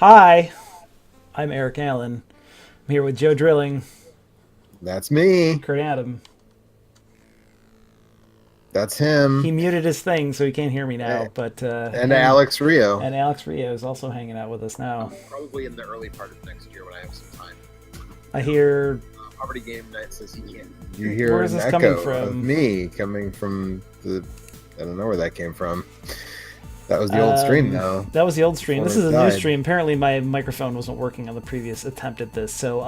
Hi, I'm Eric Allen. I'm here with Joe Drilling, That's me. Kurt Adam. That's He him. muted his thing, so he can't hear me Eh, now. But And Alex Rio. and Alex Rio is also hanging out with us now. Probably in the early part of next year when I have some time. I hear. Poverty Game Night says he can't. You hear Where is an this coming echo of from? me coming from the. I don't know where that came from. That was the old stream, though. That was the old stream. This Before is it a new died. stream. Apparently, my microphone wasn't working on the previous attempt at this. So,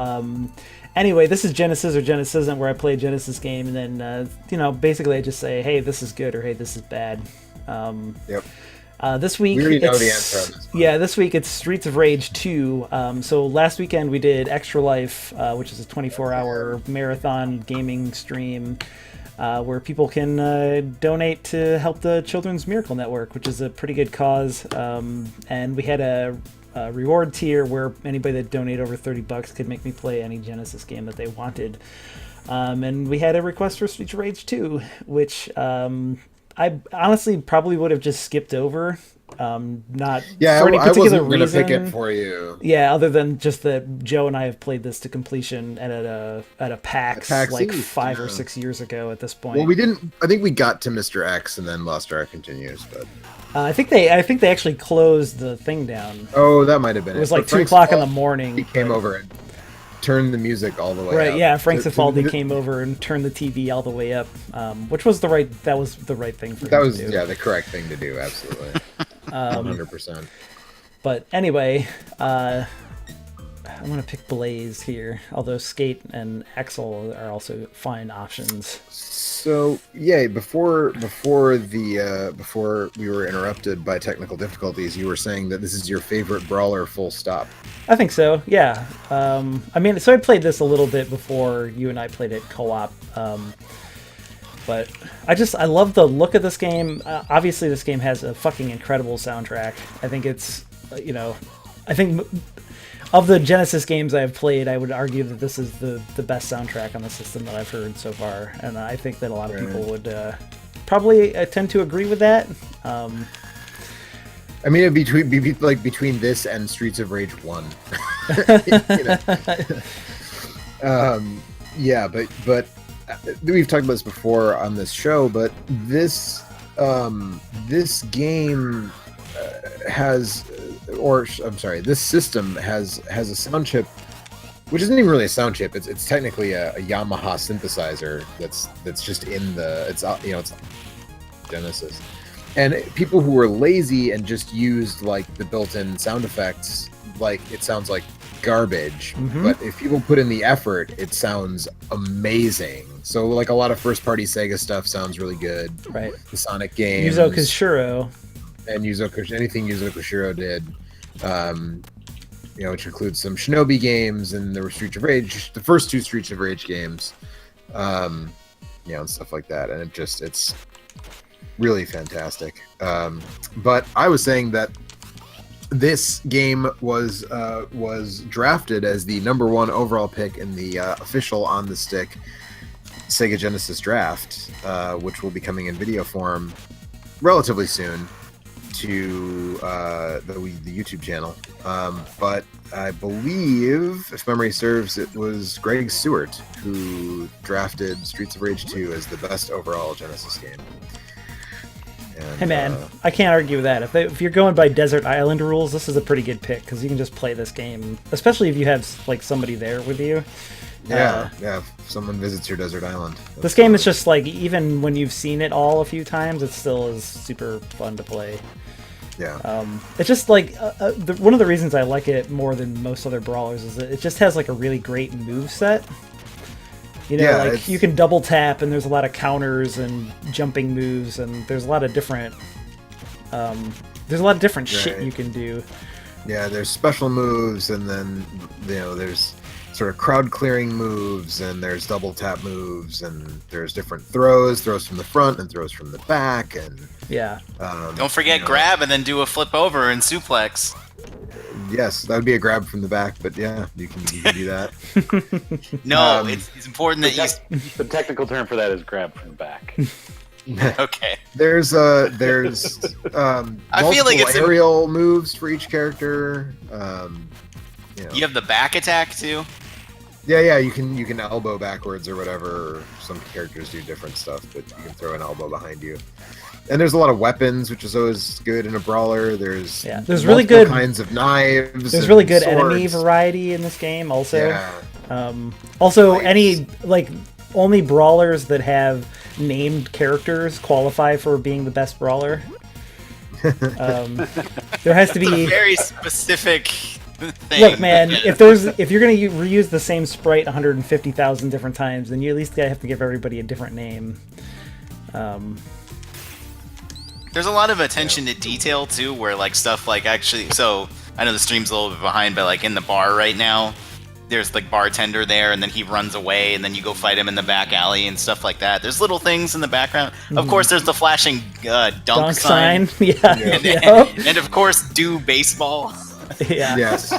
anyway, this is Genesis or Genesisn't, where I play a Genesis game, and then, basically I just say, hey, this is good, or hey, this is bad. Yep. This week, We already know it's, the answer on this one. yeah, this week it's Streets of Rage 2. So last weekend we did Extra Life, which is a 24-hour marathon gaming stream where people can donate to help the Children's Miracle Network, which is a pretty good cause. And we had a reward tier where anybody that donated over $30 could make me play any Genesis game that they wanted. And we had a request for Streets of Rage 2, which I honestly probably would have just skipped over. Not Yeah, for any I particular wasn't gonna reason. pick it for you. Yeah, other than just that Joe and I have played this to completion at a PAX like East, 5 or 6 years ago at this point. Well, we didn't. I think we got to Mr. X and then Lost Ark continues, but I think they actually closed the thing down. oh, that might have been It was But like Frank 2 o'clock in the Cifaldi morning. came over and turned the music all the way Right, up. yeah. Frank To- Cifaldi to- came over and turned the TV all the way up, which was the right thing for That him was to do. the correct thing to do. Absolutely, 100%. But anyway, I'm gonna pick Blaze here. Although Skate and Axel are also fine options. So yeah, before we were interrupted by technical difficulties, you were saying that this is your favorite brawler. Full stop. I think so. Yeah. I mean, so I played this a little bit before you and I played it co-op. But I love the look of this game. Obviously, this game has a fucking incredible soundtrack. I think it's, I think of the Genesis games I've played, I would argue that this is the best soundtrack on the system that I've heard so far. And I think that a lot of people would probably tend to agree with that. I mean, it'd be like between this and Streets of Rage 1. Yeah, but we've talked about this before on this show, but this game has, or I'm sorry, this system has a sound chip, which isn't even really a sound chip. It's technically a Yamaha synthesizer that's just in it's Genesis. And people who were lazy and just used like the built-in sound effects, like it sounds like garbage. Mhm. But if people put in the effort, it sounds amazing. So like a lot of first-party Sega stuff sounds really good. Right. The Sonic games. Yuzo Koshiro. And anything Yuzo Koshiro did, which includes some Shinobi games and there were Streets of Rage, the first two Streets of Rage games, and stuff like that. And it's really fantastic. But I was saying that this game was drafted as the #1 overall pick in the official on the stick Sega Genesis draft, which will be coming in video form relatively soon to the YouTube channel. But I believe, if memory serves, it was Greg Stewart who drafted Streets of Rage 2 as the best overall Genesis game. And, Hey man, I can't argue with that. If you're going by Desert Island rules, this is a pretty good pick because you can just play this game, especially if you have like somebody there with you. yeah, if someone visits your desert island. This game is just like, even when you've seen it all a few times, it still is super fun to play. Yeah. It's just like one of the reasons I like it more than most other brawlers is that it just has like a really great move set. Yeah, you can double tap, and there's a lot of counters and jumping moves, and there's a lot of different shit you can do. Yeah, there's special moves, and then there's sort of crowd clearing moves, and there's double tap moves, and there's different throws from the front and throws from the back, and yeah. Don't forget grab and then do a flip over and suplex. Yes, that would be a grab from the back, but yeah, you can do that. No, it's important that you. The technical term for that is grab from the back. Okay. There's I feel like multiple it's aerial moves for each character. You have the back attack too. Yeah, you can elbow backwards or whatever. Some characters do different stuff, but you can throw an elbow behind you. And there's a lot of weapons, which is always good in a brawler. There's really good kinds of knives. There's really good swords. enemy variety in this game, also. Yeah. Also, Pipes. any only brawlers that have named characters qualify for being the best brawler. There has to It's a be. very specific thing. Look, man, if you're gonna reuse the same sprite 150,000 different times, then you at least have to give everybody a different name. There's a lot of attention to detail too, where like stuff like actually. So I know the stream's a little bit behind, but like in the bar right now, there's like bartender there, and then he runs away, and then you go fight him in the back alley and stuff like that. There's little things in the background. Of course, there's the flashing dunk sign. Yeah. And of course, do baseball. Yeah. Yes,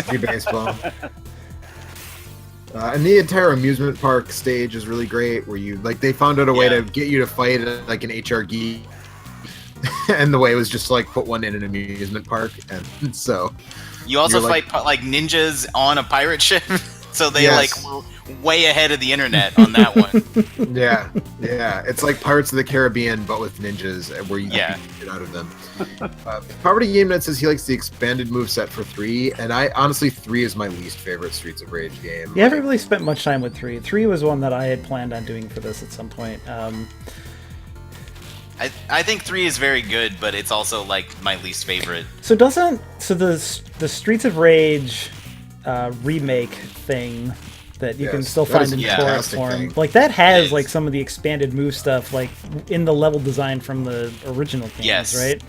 do baseball. And the entire amusement park stage is really great, where they found out a way to get you to fight like an HRG, and the way was just to like put one in an amusement park, and so You also fight like ninjas on a pirate ship, so they like were way ahead of the internet on that one. yeah, it's like Pirates of the Caribbean, but with ninjas, where you can get out of them. Poverty Game Net says he likes the expanded moveset for 3, and I honestly 3 is my least favorite Streets of Rage game. You haven't really spent much time with 3. 3 was one that I had planned on doing for this at some point. I think 3 is very good, but it's also like my least favorite. So the Streets of Rage remake thing that you can still find in torrent form, like that has like some of the expanded move stuff like in the level design from the original games, right?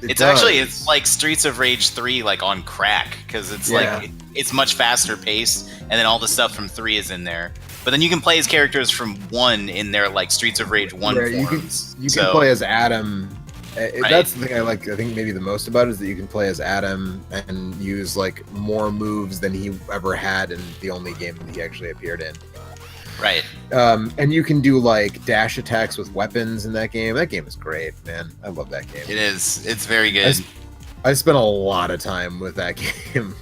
It's like Streets of Rage 3 like on crack, because it's like it's much faster paced, and then all the stuff from 3 is in there. But then you can play as characters from 1 in their like Streets of Rage 1 forms. You can play as Adam. That's the thing I like. I think maybe the most about it is that you can play as Adam and use like more moves than he ever had in the only game that he actually appeared in. Right. And you can do like dash attacks with weapons in that game. That game is great, man. I love that game. It is. It's very good. I spent a lot of time with that game.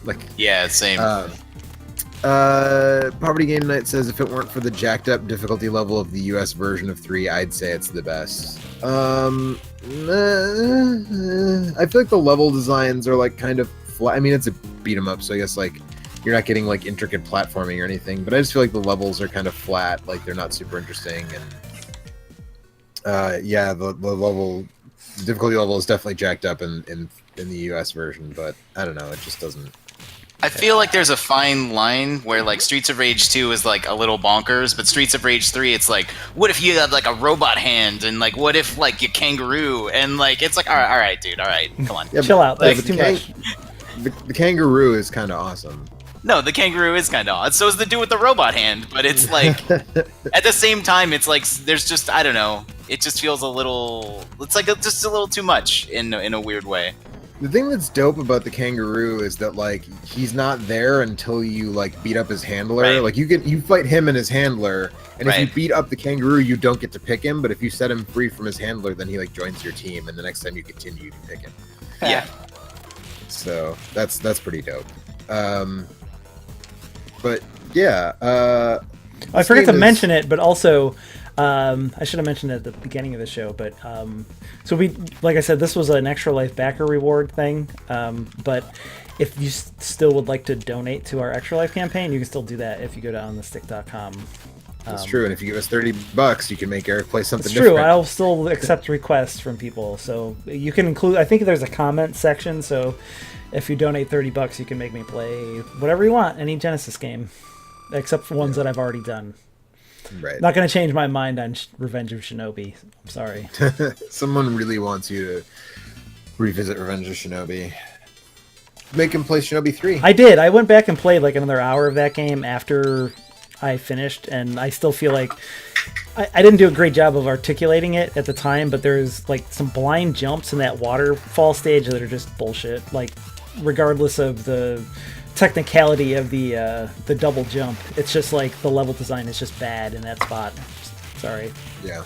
Same. Poverty Game Night says if it weren't for the jacked up difficulty level of the US version of 3, I'd say it's the best. I feel like the level designs are like kind of flat. I mean, it's a beat 'em up, so I guess like you're not getting like intricate platforming or anything, but I just feel like the levels are kind of flat, like they're not super interesting. And the difficulty level is definitely jacked up in the US version, but I don't know, it just doesn't. I feel like there's a fine line where like Streets of Rage 2 is like a little bonkers, but Streets of Rage 3, it's like, what if you had like a robot hand, and like what if like you kangaroo, and like it's like all right, dude, all right, come on, chill out, that's too much. The kangaroo is kind of awesome. No, the kangaroo is kind of odd. So is the dude with the robot hand, but it's like at the same time, it's like there's just I don't know. It just feels a little. It's like just a little too much in a weird way. The thing that's dope about the kangaroo is that like he's not there until you like beat up his handler. Right. Like you fight him and his handler, and if you beat up the kangaroo, you don't get to pick him. But if you set him free from his handler, then he like joins your team, and the next time you continue, you can pick him. Yeah. So that's pretty dope. But yeah, I forgot to mention it, but also I should have mentioned it at the beginning of the show. But so we, like I said, this was an Extra Life backer reward thing. But if you still would like to donate to our Extra Life campaign, you can still do that if you go to onthestick.com. That's true, and if you give us $30, you can make Eric play something different. True, I'll still accept requests from people, so you can include. I think there's a comment section, so if you donate $30, you can make me play whatever you want, any Genesis game, except for ones that I've already done. Right. Not going to change my mind on Revenge of Shinobi. I'm sorry. Someone really wants you to revisit Revenge of Shinobi. Make him play Shinobi 3. I did. I went back and played like another hour of that game after I finished, and I still feel like I didn't do a great job of articulating it at the time, but there's like some blind jumps in that waterfall stage that are just bullshit. Like, regardless of the technicality of the double jump, it's just like the level design is just bad in that spot. Sorry. Yeah.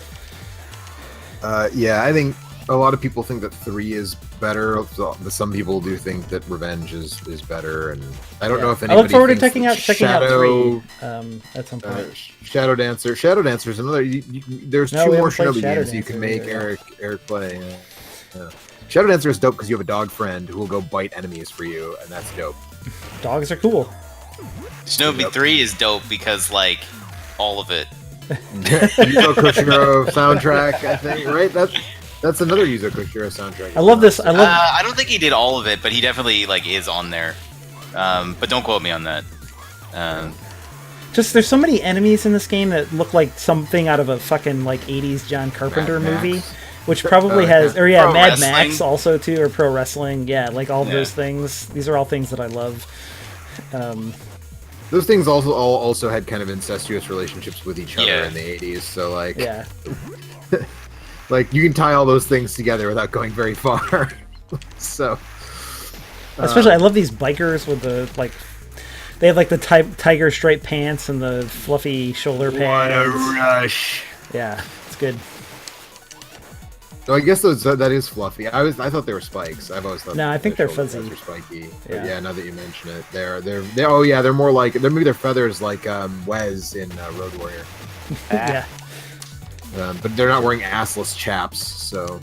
Yeah, I think a lot of people think that 3 is better. Some people do think that Revenge is better, and I don't know if anybody. I look forward to thinks checking out Shadow, 3 at some point. Shadow Dancer. Shadow Dancer is another. There's No, 2 we more haven't played Shinobi Shadow games you can Dancer make either, Eric play. Yeah. Shadow Dancer is dope because you have a dog friend who will go bite enemies for you, and that's dope. Dogs are cool. Shinobi 3 is dope because, like, all of it. Yuzo Koshiro soundtrack, I think, right? That's another Yuzo Koshiro soundtrack. I love this. I don't think he did all of it, but he definitely, like, is on there. But don't quote me on that. Just there's so many enemies in this game that look like something out of a fucking like 80s John Carpenter Mad Max. movie, which probably has, or Pro Mad wrestling. Max also too, or pro wrestling. Yeah, like all of Yeah. those things. These are all things that I love. Those things also had kind of incestuous relationships with each other Yeah. in the 80s, so like Yeah, like you can tie all those things together without going very far. So especially I love these bikers with the like. They have like the tiger striped pants and the fluffy shoulder what a pads. rush. Yeah, it's good. So I guess that is fluffy. I thought they were spikes. I've always thought. No, I think the they're shoulder fuzzy. pads were spiky. Yeah. But yeah, now that you mention it, they're oh yeah, they're more like maybe they're feathers like Wes in Road Warrior. Yeah, But they're not wearing assless chaps, so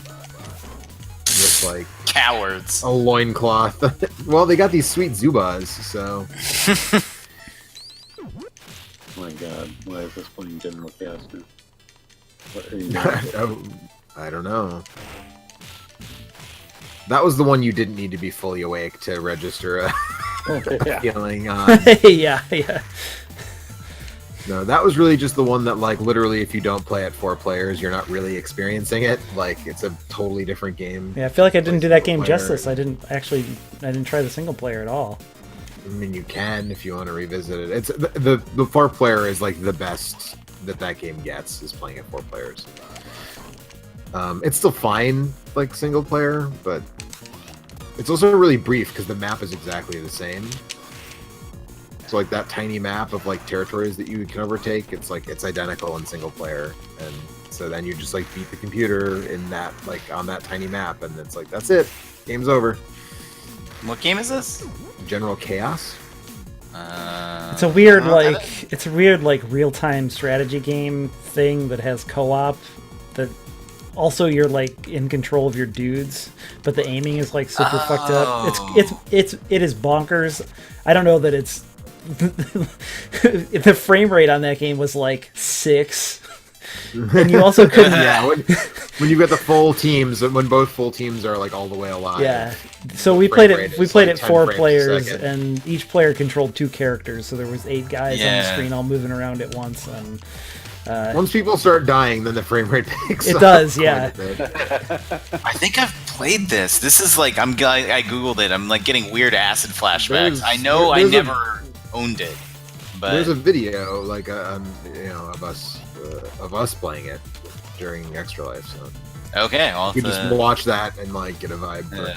just like Cowards. a loincloth. Well, they got these sweet Zubas, so Oh my god, why is this playing General Chaos now? What are you doing? oh, I don't know. That was the one you didn't need to be fully awake to register a Yeah. feeling on. yeah. No, that was really just the one that, like, literally, if you don't play at 4 players, you're not really experiencing it. Like, it's a totally different game. Yeah, I feel like I didn't do that game Single player. justice. I didn't try the single player at all. I mean, you can if you want to revisit it. It's the 4 player is like the best that game gets is playing at 4 players. It's still fine, like single player, but it's also really brief because the map is exactly the same. So like that tiny map of like territories that you can overtake, it's identical in single player, and so then you just like beat the computer in that like on that tiny map, and it's like that's it, game's over. What game is this? General Chaos. It's a weird like real-time strategy game thing that has co-op that also you're like in control of your dudes, but the aiming is like super fucked up. It is bonkers. I don't know that it's the frame rate on that game was like 6. And you also couldn't Yeah, when you got the full teams, when both full teams are like all the way alive. Yeah. So we frame played rate it. We is played like it 10 4 frames a players, second. and each player controlled 2 characters. So there was 8 guys on the Yeah. screen all moving around at once, and Once people start dying, then the frame rate picks It up does, quite yeah. a bit. I think I've played this. This is like I googled it. I'm like getting weird acid flashbacks. I know I there's a- never owned it, but There's a video like of us playing it during Extra Life, so okay. I'll you have can to- just watch that and like get a vibe. For it.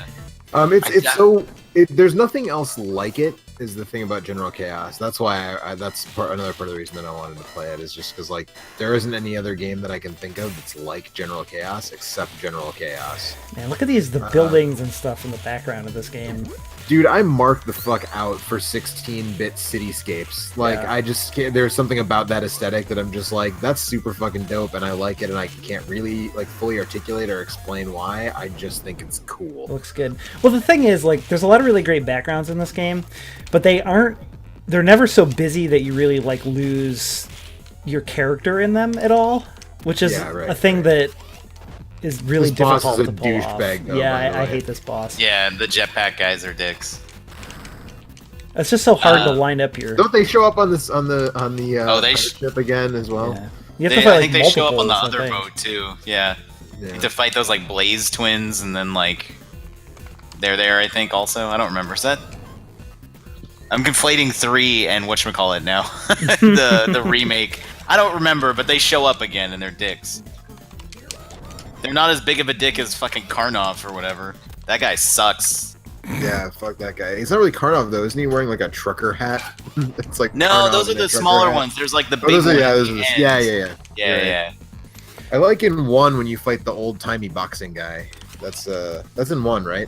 Yeah. There's nothing else like it. Is the thing about General Chaos. That's why another part of the reason that I wanted to play it is just because like there isn't any other game that I can think of that's like General Chaos except General Chaos. man, look at the buildings and stuff in the background of this game. Dude, I marked the fuck out for 16-bit cityscapes. Like, Yeah. I just can't, there's something about that aesthetic that I'm just like, that's super fucking dope, and I like it, and I can't really like fully articulate or explain why. I just think it's cool. Looks good. Well, the thing is, like, there's a lot of really great backgrounds in this game, but they're never so busy that you really like lose your character in them at all, which is Yeah, right, a thing that is really This boss difficult is a to pull off. douchebag, though, Yeah, by the I way. hate this boss. yeah, the jetpack guys are dicks. It's just so hard to line up your. Don't they show up on the Oh, they pirate sh- ship again as well? Yeah. You have They, to fight, I like, think they show up on the multiples, I other think. boat too. Yeah. Yeah. You have to fight those like Blaze twins, and then like they're there. I think also. I don't remember. Is that? I'm conflating 3 and whatchamacallit now. the remake. I don't remember, but they show up again and they're dicks. They're not as big of a dick as fucking Karnov or whatever. That guy sucks. Yeah, fuck that guy. He's not really Karnov though, isn't he? Wearing like a trucker hat. It's like No, Karnov those are in a the trucker smaller hat. ones. There's like the Oh, big those are, one. yeah, at those the are the, end. yeah. Yeah, Right. yeah. I like in 1 when you fight the old timey boxing guy. That's in 1, right?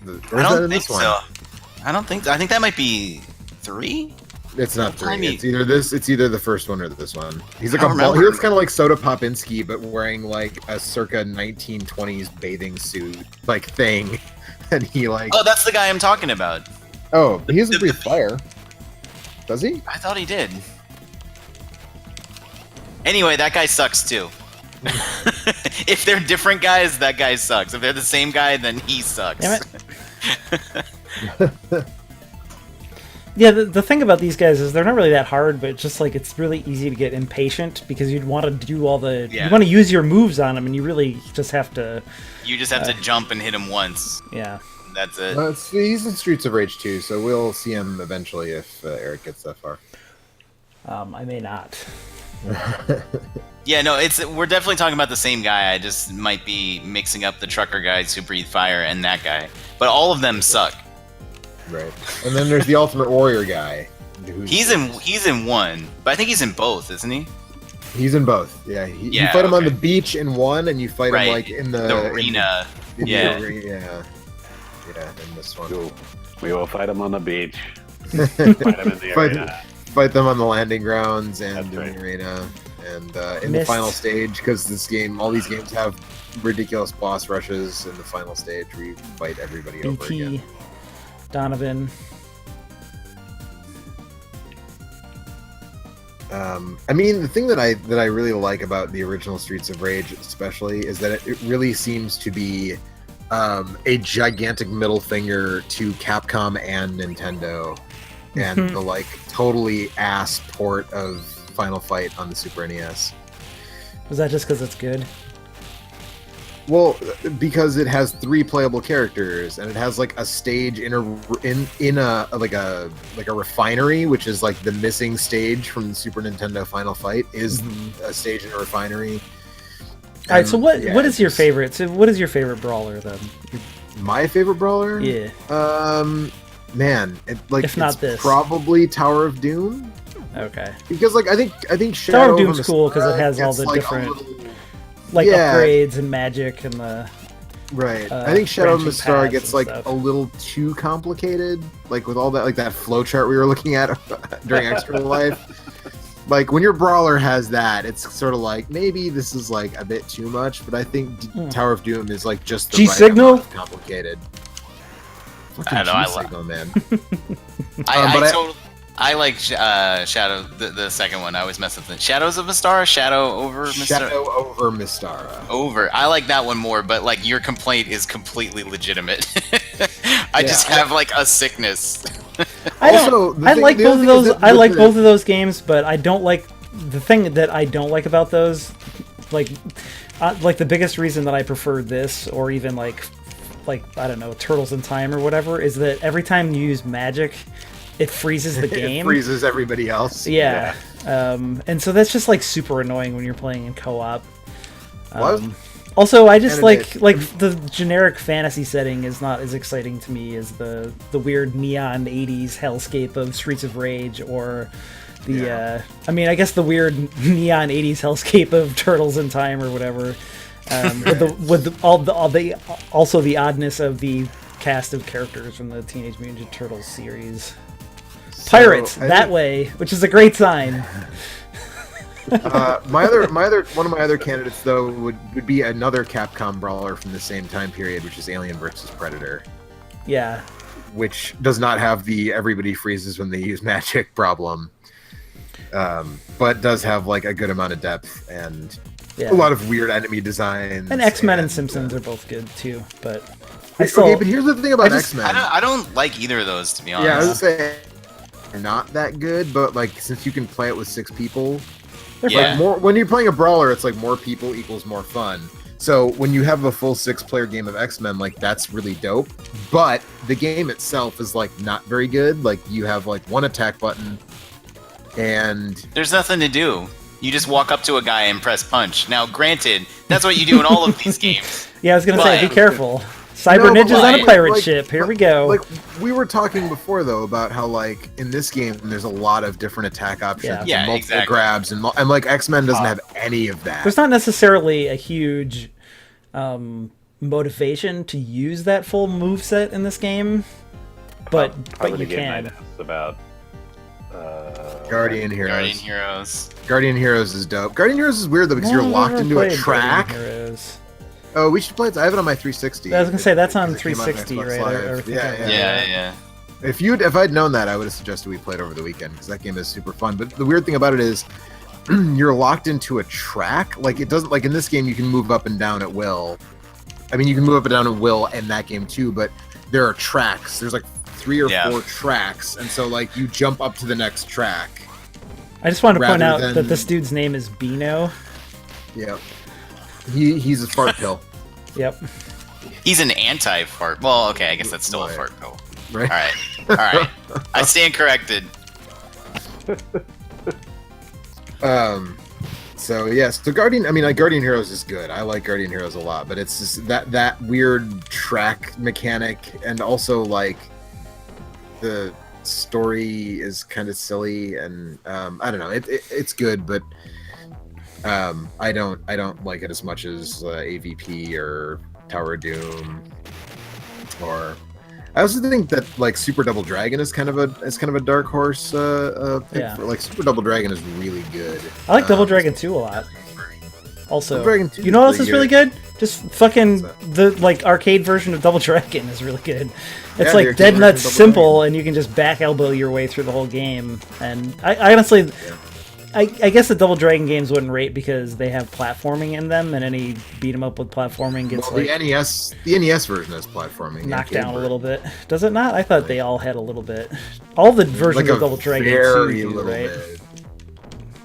Or I is that don't in think this one? so. I don't think. I think that might be 3. It's not 3. Timey. It's either this. It's either the first one or this one. He's like I a don't ball. He remember. looks kind of like Soda Popinski, but wearing like a circa 1920s bathing suit like thing, and he like. Oh, that's the guy I'm talking about. Oh, he doesn't breathe fire. Does he? I thought he did. Anyway, that guy sucks too. If they're different guys, that guy sucks. If they're the same guy, then he sucks. Damn it. Yeah, the thing about these guys is they're not really that hard, but it's just like it's really easy to get impatient because you'd want to do all the Yeah. you want to use your moves on them, and you really just have to. You just have to jump and hit him once. Yeah. That's it. He's in Streets of Rage 2, so we'll see him eventually if Eric gets that far. I may not. Yeah, no, we're definitely talking about the same guy. I just might be mixing up the trucker guys who breathe fire and that guy. But all of them suck. Right. And then there's the Ultimate Warrior guy. He's in 1, but I think he's in both, isn't he? He's in both. Yeah. You Yeah, fight him on okay. the beach in 1, and you fight Right. him like in the arena. in the Yeah. arena. Yeah, in this one. We will fight him on the beach. Fight him in the Fight- arena. Fight them on the landing grounds and That's in right. the arena and in the Missed. final stage, because all these games have ridiculous boss rushes in the final stage where you fight everybody over BT, again. Donovan. I mean, the thing that I really like about the original Streets of Rage, especially, is that it really seems to be a gigantic middle finger to Capcom and Nintendo, and the like totally ass port of Final Fight on the Super NES. Was that just because it's good? Well, because it has 3 playable characters, and it has like a stage in a refinery, which is like the missing stage from the Super Nintendo Final Fight is a stage in a refinery. All right. So what Yeah, what is your it's- favorite? So what is your favorite brawler then? My favorite brawler? Yeah. Man, If not it's this. probably Tower of Doom, Okay. because like I think Tower Shadow of over Doom's cool 'cause it Mistara has all gets, the like, a different- little- Like Yeah. upgrades and magic and the. Right. I think Shadow of branching Mistara paths gets and like stuff. a little too complicated, like with all that, like that flow chart we were looking at during Extra Life. Like when your brawler has that, it's sort of like maybe this is like a bit too much, but I think Tower of Doom is like just the G-Signal? right amount of complicated. I know, I G-Signal, man. I like Shadow, the second one. I always mess up the Shadows of Mistara, Shadow over Mistara. Shadow over Mistara. Over. I like that one more, but like your complaint is completely legitimate. I just Yeah, have like a sickness. I Also, don't. the I thing- like the both other of thing is those. that I like the- both of those games, but I don't like the thing that I don't like about those. Like the biggest reason that I prefer this, or even like I don't know, Turtles in Time or whatever, is that every time you use magic, it freezes the It game. freezes everybody else. Yeah. And so that's just like super annoying when you're playing in co-op. What? Also, I just And like it- the generic fantasy setting is not as exciting to me as the weird neon 80s hellscape of Streets of Rage, or the I mean, I guess the weird neon 80s hellscape of Turtles in Time or whatever. Also the oddness of the cast of characters from the Teenage Mutant Ninja Turtles series. Pirates So, I that think- way, which is a great sign. One of my other candidates though would be another Capcom brawler from the same time period, which is Alien vs Predator, Yeah. which does not have the everybody freezes when they use magic problem, but does have like a good amount of depth and Yeah. a lot of weird enemy designs. And X-Men and Simpsons are both good too, but I Okay, still but here's the thing about just- X-Men. I don't like either of those, to be honest. Yeah, I was gonna say they're not that good, but like since you can play it with 6 people, they're Yeah. fine. more when you're playing a brawler, it's like more people equals more fun. So when you have a full 6-player game of X-Men, like that's really dope. But the game itself is like not very good. Like you have like one attack button, and There's nothing to do. You just walk up to a guy and press punch. Now, granted, that's what you do in all of these games. Yeah, I was gonna say, be But- careful. Cyber No, but ninjas on a like- pirate like- ship. Here we go. Like we were talking before though about how like in this game there's a lot of different attack options, Yeah. and Yeah, multiple exactly. grabs, and like X-Men doesn't have any of that. There's not necessarily a huge motivation to use that full moveset in this game, but Probably you the game I'd can. ask about. Guardian Heroes. Guardian Heroes. Guardian Heroes is dope. Guardian Heroes is weird though because you're Well, I've locked never into a played track. Guardian Heroes. Oh, we should play it. I have it on my 360. I was gonna say that's on Because it came out 360, Xbox right? Live. Yeah. Yeah. If I'd known that, I would have suggested we play it over the weekend because that game is super fun. But the weird thing about it is, you're locked into a track. Like it doesn't like in this game you can move up and down at will. I mean, you can move up and down at will in that game too, but there are tracks. There's like 3 or 4 tracks, and so like you jump up to the next track. I just wanted to point Rather out than- that this dude's name is Bino. Yeah, he's a fart pill, Yep. He's an anti-fart. Well, okay, I guess that's still a Right. fart pill. right? All right. I stand corrected. So yes, so Guardian. I mean, like Guardian Heroes is good. I like Guardian Heroes a lot, but it's just that weird track mechanic, and also like the story is kind of silly, and I don't know. It's good, but I don't like it as much as AVP or Tower of Doom, or I also think that like Super Double Dragon is kind of a dark horse pick. Yeah. Like Super Double Dragon is really good. I like Double Dragon 2 a lot. Also, Double Dragon 2 you know what else is is pretty really good? Just fucking What's the like arcade version of Double Dragon is really good. It's Yeah, the like arcade dead version nuts of Double simple, and you can just back elbow your way through the whole game. And I honestly, I guess the Double Dragon games wouldn't rate because they have platforming in them, and any beat 'em up with platforming gets Well, like the NES version has platforming. the knocked arcade down a version. little bit. Does it not? I thought they all had a little bit. All the versions Like of a Double Dragon 2 very do, little right? bit.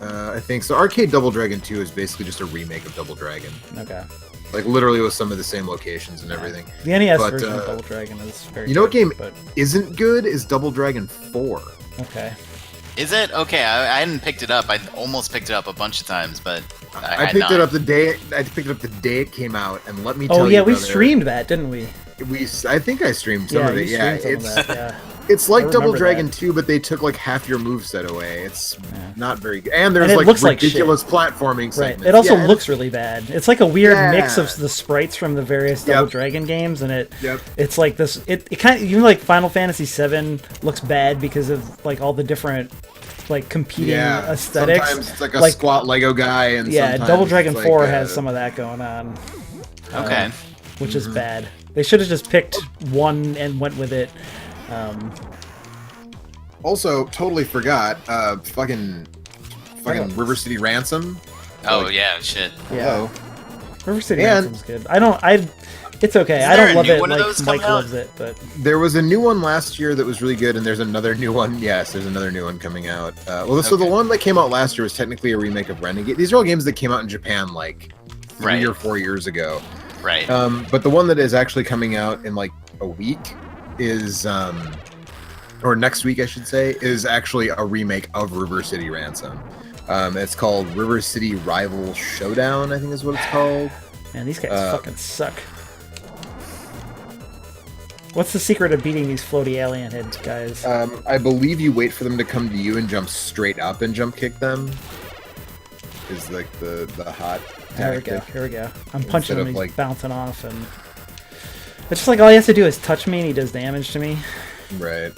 I think so. Arcade Double Dragon 2 is basically just a remake of Double Dragon, Okay. like literally with some of the same locations and everything. The NES But, version of uh, Double Dragon is very. you know what good, game- But Isn't good is Double Dragon 4. okay. Is it? Okay, I hadn't picked it up. I almost picked it up a bunch of times, but I had picked not. it up the day it came out, and let me tell Oh you. yeah, we brother, streamed that, didn't we? I think I streamed some Yeah, of it. you Yeah, streamed some of that. Yeah. it's like I Double remember Dragon that. 2, but they took like half your moveset away. It's Yeah. not very good, and there's And it like looks like ridiculous platforming Right. segments. It also Yeah, and looks really bad. It's like a weird mix Yeah. of the sprites from the various Double Yep. Dragon games, and Yep. it's like this. It kind of even like Final Fantasy VII looks bad because of like all the different like competing Yeah, aesthetics. sometimes it's like a Like- squat Lego guy, and Yeah, sometimes Double Dragon it's like, 4 has some of that going on, Okay. which is bad. They should have just picked one and went with it. Also, totally forgot. Fucking River City Ransom. Oh Like, yeah, shit. Yeah, Hello. River City And- Ransom's good. It's okay. Is I there don't a love new it one of like those Mike coming out? loves it, but There was a new one last year that was really good, and there's another new one. Yes, there's another new one coming out. So the Okay. one that came out last year was technically a remake of Renegade. These are all games that came out in Japan like 3 Right. or 4 years ago. Right. But the one that is actually coming out in like a week is, or next week I should say, is actually a remake of River City Ransom. It's called River City Rival Showdown, I think is what it's called. man, these guys Uh, fucking suck. What's the secret of beating these floaty alien head guys? I believe you wait for them to come to you and jump straight up and jump kick them. Is like the hot There we go. tactic. Here we go. I'm punching him. of, He's like- bouncing off, and it's just like all he has to do is touch me, and he does damage to me. Right.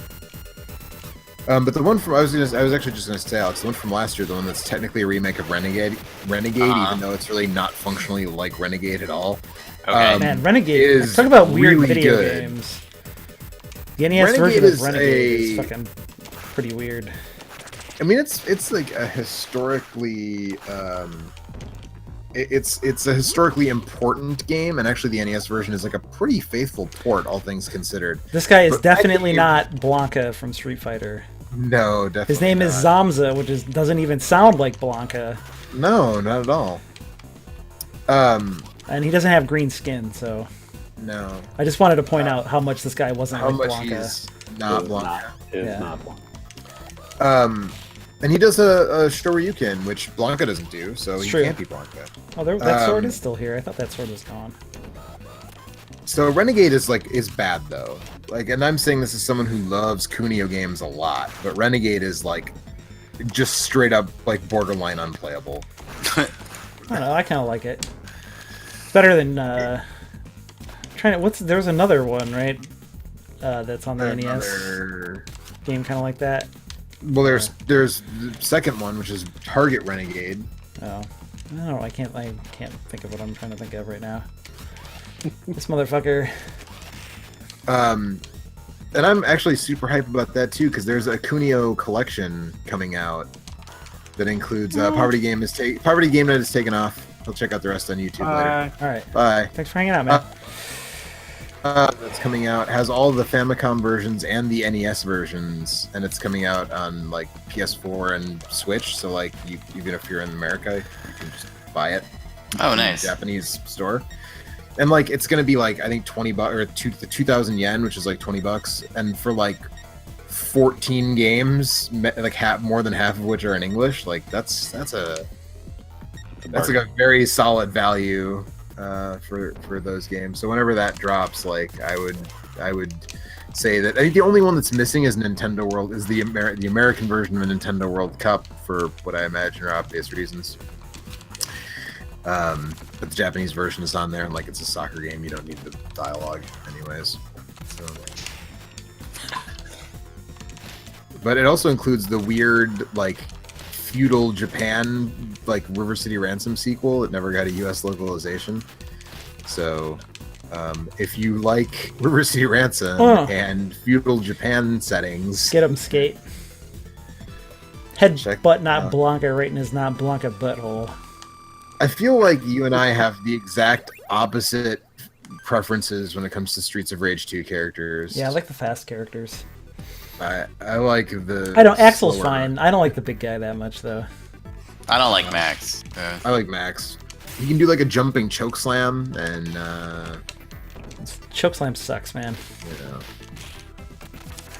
But the one from I was actually just gonna say, Alex, the one from last year, the one that's technically a remake of Renegade, even though it's really not functionally like Renegade at all. Okay. Man, Renegade. is Talk about weird really video good. games. The NES Renegade version is of Renegade is a- fucking pretty weird. I mean, it's like a historically, it's a historically important game, and actually the NES version is like a pretty faithful port, all things considered. This guy is But I definitely think- not Blanca from Street Fighter. No, definitely. His name is not. Zamza, which doesn't even sound like Blanca, No, not at all. and he doesn't have green skin. So No. I just wanted to point out how much this guy wasn't How like much Blanca. he's not Is Blanca. Yeah. not Blanca. And he does a Shoryuken, which Blanca doesn't do, so It's he true. can't be Blanca. Oh, that sword Um, is still here. I thought that sword was gone. So Renegade is bad though. Like, and I'm saying this as someone who loves Kunio games a lot, but Renegade is like just straight up like borderline unplayable. I don't know. I kind of like it. Better than there's another one, right? That's on the NES Another... game, kind of like that. Well, there's the second one, which is Target Renegade. Oh, I don't know. I can't think of what I'm trying to think of right now. This motherfucker. And I'm actually super hyped about that too, because there's a Kunio collection coming out that includes Poverty Game Night is taken off. I'll check out the rest on YouTube later. All right. Bye. Thanks for hanging out, man. That's coming out has all the Famicom versions and the NES versions, and it's coming out on like PS4 and Switch. So like, even if you're in America, you can just buy it. Oh, nice. In the Japanese store, and like it's gonna be like I think $20 or 2,000 yen, which is like $20, and for like 14 games, like more than half of which are in English. Like that's like a very solid value. For those games. So whenever that drops, like I would say that I think the only one that's missing is Nintendo World is the American version of a Nintendo World Cup for what I imagine are obvious reasons. But the Japanese version is on there, and like it's a soccer game, you don't need the dialogue anyways. So. But it also includes the weird like feudal Japan like River City Ransom sequel. It never got a US localization. So if you like River City Ransom and feudal Japan settings, Get him, Skate. Head Check butt not out. Blanca right in his not Blanca butthole. I feel like you and I have the exact opposite preferences when it comes to Streets of Rage 2 characters. Yeah, I like the fast characters. I like the I don't. Axel's slower- fine. I don't like the big guy that much though. I don't like Max. I like Max. He can do like a jumping choke slam, and Chokeslam sucks, man. you know.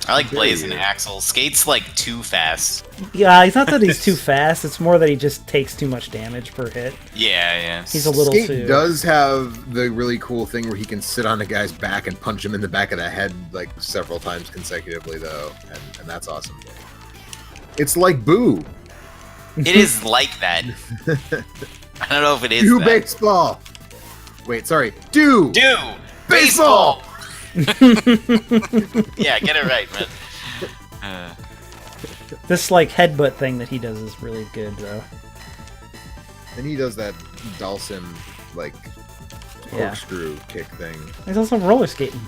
I like There Blaze you and go. Axel. Skate's like too fast. Yeah, it's not that he's too fast. It's more that he just takes too much damage per hit. Yeah. He's a little Skate too. does have the really cool thing where he can sit on a guy's back and punch him in the back of the head like several times consecutively, though, and that's awesome. It's like Boo. It is like that. I don't know if it is Do that. baseball. Wait, sorry. Do Baseball! baseball. Yeah, get it right, man. This like headbutt thing that he does is really good though. And he does that Dalsim like Yeah. corkscrew kick thing. He's also roller skating.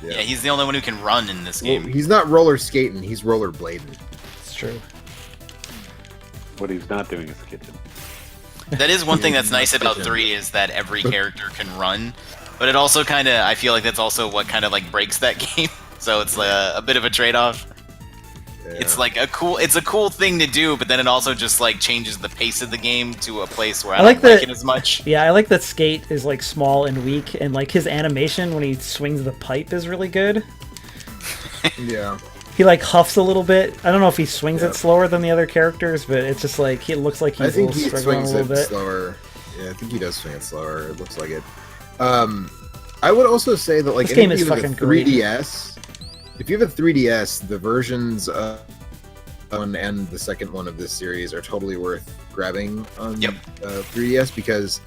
Yeah, he's the only one who can run in this Well, game. he's not roller skating. He's roller blading. It's true. What he's not doing is kitchen. That is one thing Yeah, that's nice about kitchen. 3 is that every character can run, but it also kind of, I feel like that's also what kind of like breaks that game. So it's a bit of a trade-off. Yeah. It's like a cool thing to do, but then it also just like changes the pace of the game to a place where I like don't like that- it as much. Yeah, I like that Skate is like small and weak, and like his animation when he swings the pipe is really good. Yeah. He like huffs a little bit. I don't know if he swings Yeah. it slower than the other characters, but it's just like it looks like I he's a think little he struggling a swings little it bit. slower. Yeah, I think he does swing it slower. It looks like it. I would also say that like This game if is you have a fucking great. 3DS, if you have a 3DS, the versions one and the second one of this series are totally worth grabbing on Yep. 3DS because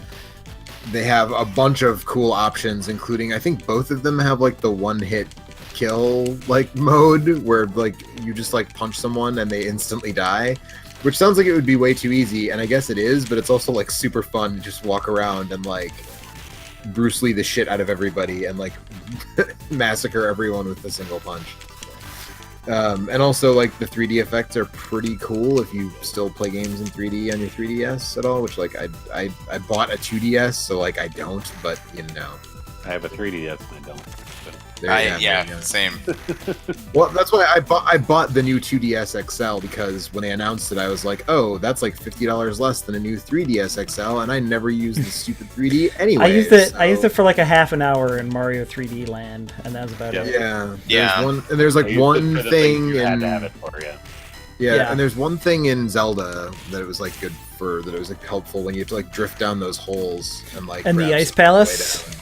they have a bunch of cool options, including I think both of them have like the one-hit kill like mode where like you just like punch someone and they instantly die, which sounds like it would be way too easy, and I guess it is, but it's also like super fun to just walk around and like Bruce Lee the shit out of everybody and like massacre everyone with a single punch. And also like the 3D effects are pretty cool if you still play games in 3D on your 3DS at all, which like I bought a 2DS, so like I don't, but you know. I have a 3DS and I don't. But There you have it, Yeah, same. Well, that's why I bought the new 2DS XL because when they announced it, I was like, oh, that's like $50 less than a new 3DS XL, and I never used the stupid 3D anyway. I used it for like a half an hour in Mario 3D Land, and that was about Yeah. it. Yeah, Yeah. there's I like used it one for the thing things you had in to have it for, yeah. yeah, and there's one thing in Zelda that it was like good for that it was like helpful when you have to like drift down those holes and like And the grab Ice stuff on the way Palace? down.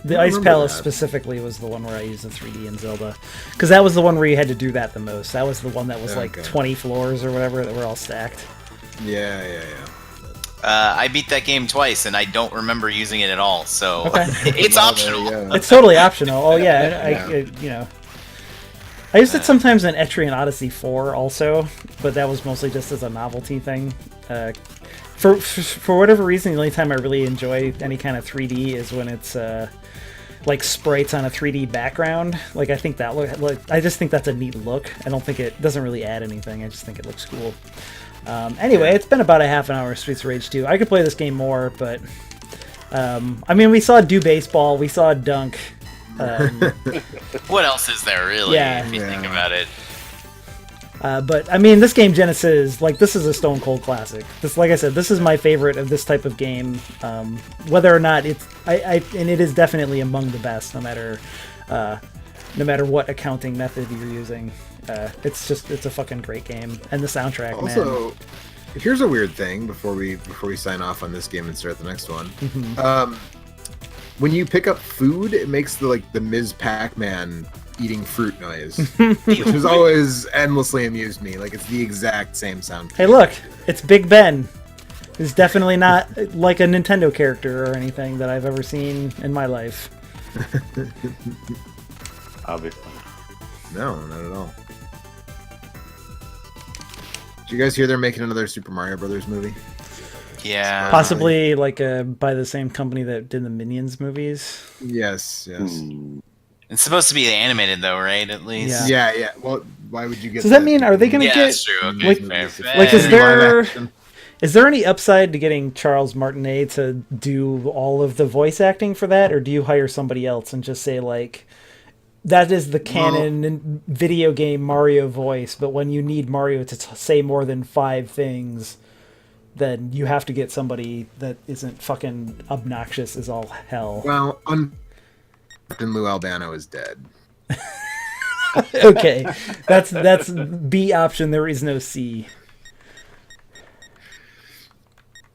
The I Ice remember Palace that. specifically was the one where I used the 3D in Zelda, because that was the one where you had to do that the most. That was the one that was like Okay. 20 floors or whatever that were all stacked. Yeah. I beat that game twice, and I don't remember using it at all. So Okay. it's Well, optional. there you go. It's totally optional. Oh yeah, Yeah. I used it sometimes in Etrian Odyssey 4 also, but that was mostly just as a novelty thing. For whatever reason, the only time I really enjoy any kind of 3D is when it's like sprites on a 3D background. Like I think that I just think that's a neat look. I don't think it doesn't really add anything. I just think it looks cool. Anyway, it's been about a half an hour of Streets of Rage 2. I could play this game more, but I mean, we saw do baseball, we saw dunk. What else is there really? Yeah. If you think about it. But I mean, this game Genesis, like this is a stone cold classic. This, like I said, this is my favorite of this type of game. Whether or not it's, and it is definitely among the best, no matter what accounting method you're using. It's a fucking great game, and the soundtrack, man. Also, here's a weird thing before we sign off on this game and start the next one. When you pick up food, it makes the Ms. Pac-Man eating fruit noise, which has always endlessly amused me. Like it's the exact same sound. Hey, look, it's Big Ben. He's definitely not like a Nintendo character or anything that I've ever seen in my life. Obviously. No, not at all. Did you guys hear they're making another Super Mario Brothers movie? Yeah. Possibly like by the same company that did the Minions movies. Yes. It's supposed to be animated though, right? At least. Yeah. Well, why would you get? Does that mean, are they going to Yeah, get? that's true. Okay, like- fair. like, is Fair. there- Is there any upside to getting Charles Martinet to do all of the voice acting for that, or do you hire somebody else and just say like, that is the canon video game Mario voice, but when you need Mario to say more than 5 things, then you have to get somebody that isn't fucking obnoxious as all hell. Well, Captain Lou Albano is dead. Okay, that's B option. There is no C.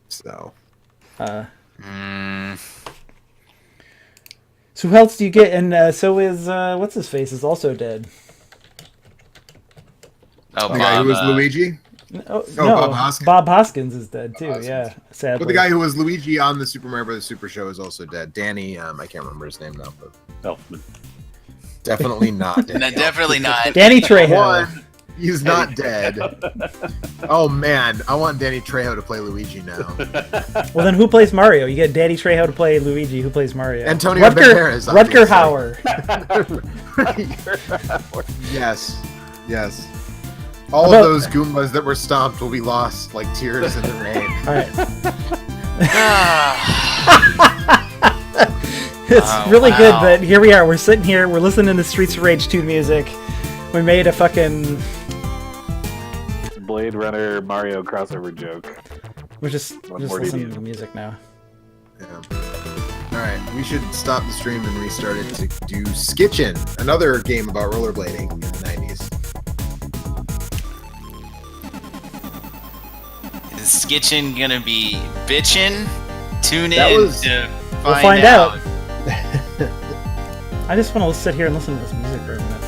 So. So who else do you get? And so is what's his face is also dead. Oh, The guy who was Bob, Luigi? Oh, Oh, no, Bob Hoskins. Bob Hoskins is dead too. Hoskins. Yeah, sadly. But the guy who was Luigi on the Super Mario Brothers Super Show is also dead. Danny, I can't remember his name now, but Elfman. definitely not No, dead. definitely not. Danny Trejo. One, he's not dead. Oh man, I want Danny Trejo to play Luigi now. Well, then who plays Mario? You get Danny Trejo to play Luigi. Who plays Mario? Antonio Rutger, Banderas, Rutger obviously. Hauer. Yes. All About- of those Goombas that were stomped will be lost like tears in the rain. All right. It's really good wow. that here we are. We're sitting here. We're listening to Streets of Rage 2 music. We made a fucking. Blade Runner Mario crossover joke. We're just One more listening to to the music now. Yeah. All right, we should stop the stream and restart it to do Skitchin', another game about rollerblading in the 90s. Is Skitchin gonna be bitchin'? Tune That in was- to We'll find out. I just want to sit here and listen to this music for a minute.